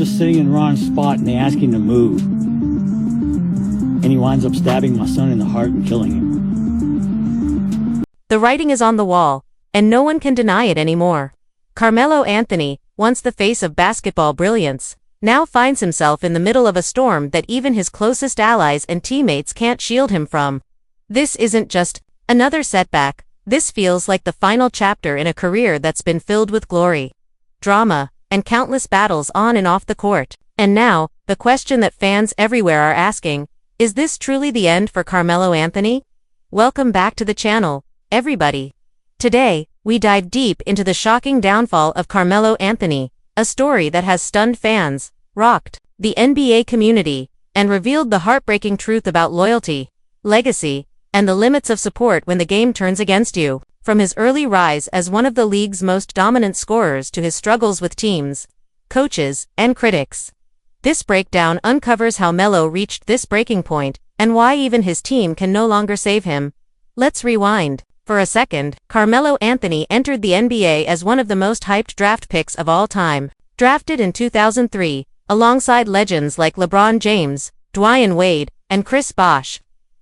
just sitting in Ron's spot and they ask him to move. And he winds up stabbing my son in the heart and killing him. The writing is on the wall, and no one can deny it anymore. Karmelo Anthony, once the face of basketball brilliance, now finds himself in the middle of a storm that even his closest allies and teammates can't shield him from. This isn't just another setback. This feels like the final chapter in a career that's been filled with glory, drama, and countless battles on and off the court. And now, the question that fans everywhere are asking, is this truly the end for Karmelo Anthony? Welcome back to the channel, everybody. Today, we dive deep into the shocking downfall of Karmelo Anthony, a story that has stunned fans, rocked the NBA community, and revealed the heartbreaking truth about loyalty, legacy, and the limits of support when the game turns against you. From his early rise as one of the league's most dominant scorers to his struggles with teams, coaches, and critics. This breakdown uncovers how Melo reached this breaking point, and why even his team can no longer save him. Let's rewind. For a second, Karmelo Anthony entered the NBA as one of the most hyped draft picks of all time. Drafted in 2003, alongside legends like LeBron James, Dwyane Wade, and Chris Bosh,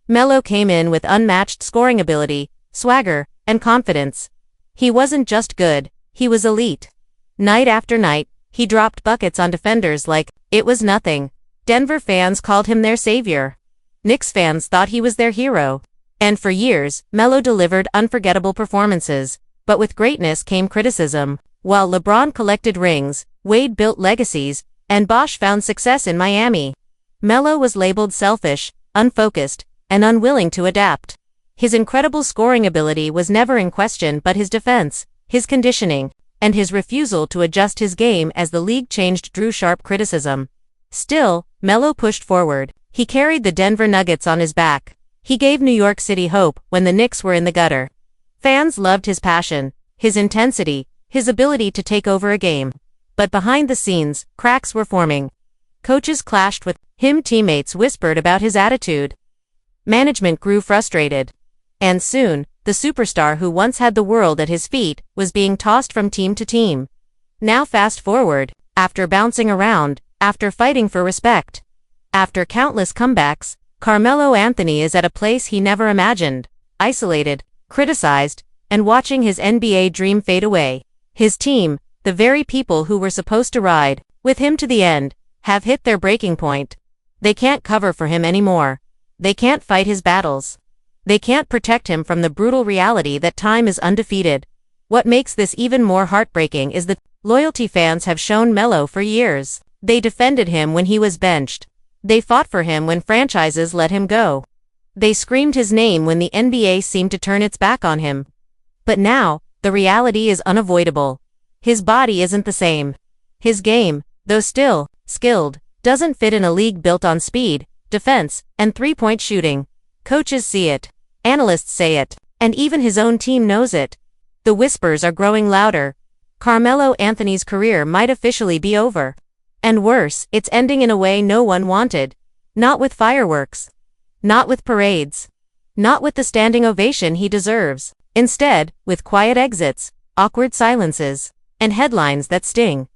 Melo came in with unmatched scoring ability, swagger, and confidence. He wasn't just good, he was elite. Night after night, he dropped buckets on defenders like it was nothing. Denver fans called him their savior. Knicks fans thought he was their hero. And for years, Melo delivered unforgettable performances, but with greatness came criticism. While LeBron collected rings, Wade built legacies, and Bosh found success in Miami, Melo was labeled selfish, unfocused, and unwilling to adapt. His incredible scoring ability was never in question, but his defense, his conditioning, and his refusal to adjust his game as the league changed drew sharp criticism. Still, Melo pushed forward. He carried the Denver Nuggets on his back. He gave New York City hope when the Knicks were in the gutter. Fans loved his passion, his intensity, his ability to take over a game. But behind the scenes, cracks were forming. Coaches clashed with him, teammates whispered about his attitude. Management grew frustrated. And soon, the superstar who once had the world at his feet was being tossed from team to team. Now fast forward, after bouncing around, after fighting for respect, after countless comebacks, Karmelo Anthony is at a place he never imagined, isolated, criticized, and watching his NBA dream fade away. His team, the very people who were supposed to ride with him to the end, have hit their breaking point. They can't cover for him anymore. They can't fight his battles. They can't protect him from the brutal reality that time is undefeated. What makes this even more heartbreaking is that loyalty fans have shown Melo for years. They defended him when he was benched. They fought for him when franchises let him go. They screamed his name when the NBA seemed to turn its back on him. But now, the reality is unavoidable. His body isn't the same. His game, though still skilled, doesn't fit in a league built on speed, defense, and three-point shooting. Coaches see it. Analysts say it. And even his own team knows it. The whispers are growing louder. Karmelo Anthony's career might officially be over. And worse, it's ending in a way no one wanted. Not with fireworks. Not with parades. Not with the standing ovation he deserves. Instead, with quiet exits, awkward silences, and headlines that sting.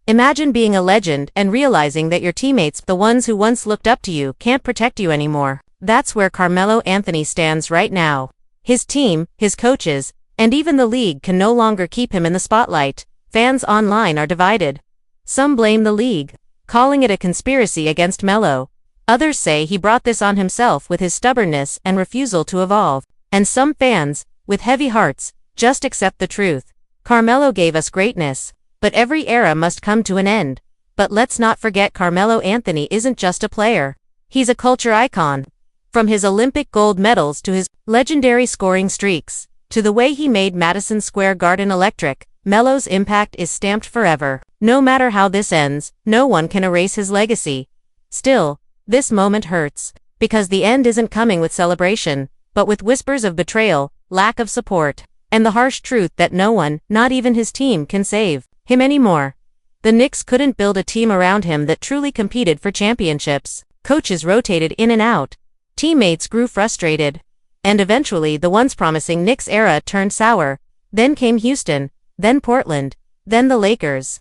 Imagine being a legend and realizing that your teammates, the ones who once looked up to you, can't protect you anymore. That's where Karmelo Anthony stands right now. His team, his coaches, and even the league can no longer keep him in the spotlight. Fans online are divided. Some blame the league, calling it a conspiracy against Melo. Others say he brought this on himself with his stubbornness and refusal to evolve. And some fans, with heavy hearts, just accept the truth. Karmelo gave us greatness, but every era must come to an end. But let's not forget, Karmelo Anthony isn't just a player. He's a culture icon. From his Olympic gold medals to his legendary scoring streaks, to the way he made Madison Square Garden electric, Melo's impact is stamped forever. No matter how this ends, no one can erase his legacy. Still, this moment hurts, because the end isn't coming with celebration, but with whispers of betrayal, lack of support, and the harsh truth that no one, not even his team, can save him anymore. The Knicks couldn't build a team around him that truly competed for championships. Coaches rotated in and out. Teammates grew frustrated. And eventually the once promising Knicks era turned sour. Then came Houston, then Portland, then the Lakers.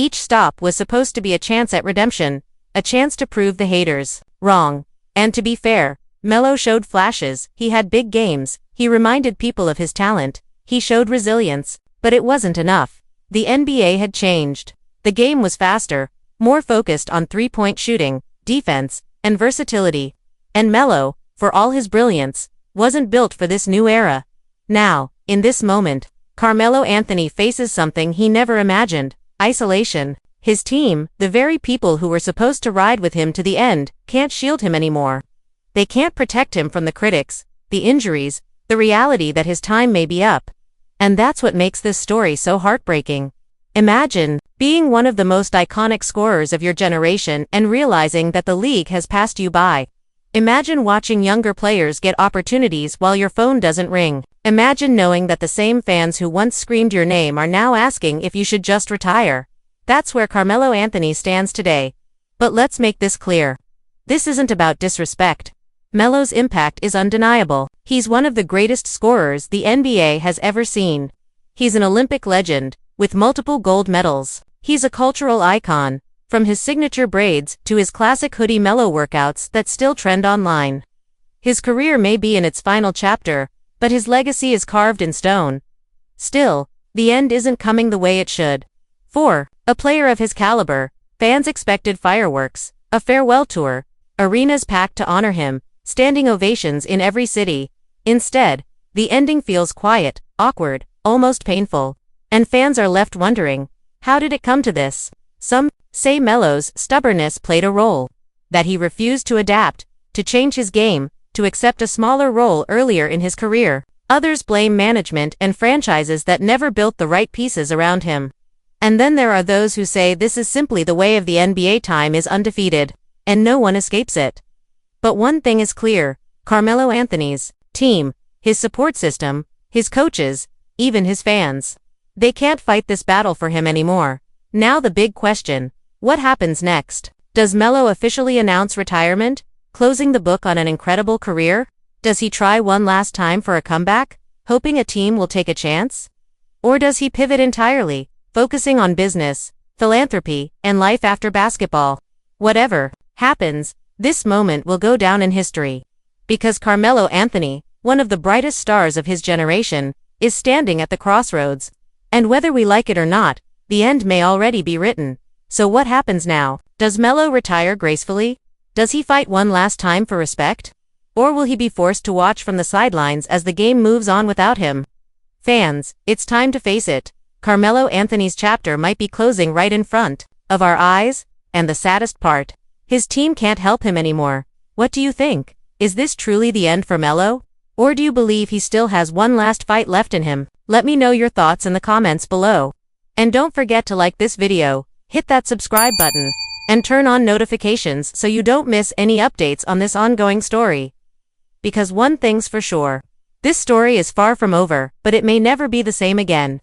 Each stop was supposed to be a chance at redemption, a chance to prove the haters wrong. And to be fair, Melo showed flashes, he had big games, he reminded people of his talent, he showed resilience, but it wasn't enough. The NBA had changed. The game was faster, more focused on three-point shooting, defense, and versatility. And Melo, for all his brilliance, wasn't built for this new era. Now, in this moment, Karmelo Anthony faces something he never imagined: isolation. His team, the very people who were supposed to ride with him to the end, can't shield him anymore. They can't protect him from the critics, the injuries, the reality that his time may be up. And that's what makes this story so heartbreaking. Imagine being one of the most iconic scorers of your generation and realizing that the league has passed you by. Imagine watching younger players get opportunities while your phone doesn't ring. Imagine knowing that the same fans who once screamed your name are now asking if you should just retire. That's where Karmelo Anthony stands today. But let's make this clear. This isn't about disrespect. Melo's impact is undeniable. He's one of the greatest scorers the NBA has ever seen. He's an Olympic legend, with multiple gold medals. He's a cultural icon, from his signature braids to his classic hoodie Melo workouts that still trend online. His career may be in its final chapter, but his legacy is carved in stone. Still, the end isn't coming the way it should. For a player of his caliber, fans expected fireworks, a farewell tour, arenas packed to honor him, standing ovations in every city. Instead, the ending feels quiet, awkward, almost painful. And fans are left wondering, how did it come to this? Some say Melo's stubbornness played a role. That he refused to adapt, to change his game, to accept a smaller role earlier in his career. Others blame management and franchises that never built the right pieces around him. And then there are those who say this is simply the way of the NBA: time is undefeated, and no one escapes it. But one thing is clear: Karmelo Anthony's team, his support system, his coaches, even his fans, they can't fight this battle for him anymore. Now the big question: what happens next? Does Melo officially announce retirement, closing the book on an incredible career? Does he try one last time for a comeback, hoping a team will take a chance? Or does he pivot entirely, focusing on business, philanthropy, and life after basketball? Whatever happens, this moment will go down in history. Because Karmelo Anthony, one of the brightest stars of his generation, is standing at the crossroads. And whether we like it or not, the end may already be written. So what happens now? Does Melo retire gracefully? Does he fight one last time for respect? Or will he be forced to watch from the sidelines as the game moves on without him? Fans, it's time to face it. Karmelo Anthony's chapter might be closing right in front of our eyes, and the saddest part: his team can't help him anymore. What do you think? Is this truly the end for Melo? Or do you believe he still has one last fight left in him? Let me know your thoughts in the comments below. And don't forget to like this video, hit that subscribe button, and turn on notifications so you don't miss any updates on this ongoing story. Because one thing's for sure: this story is far from over, but it may never be the same again.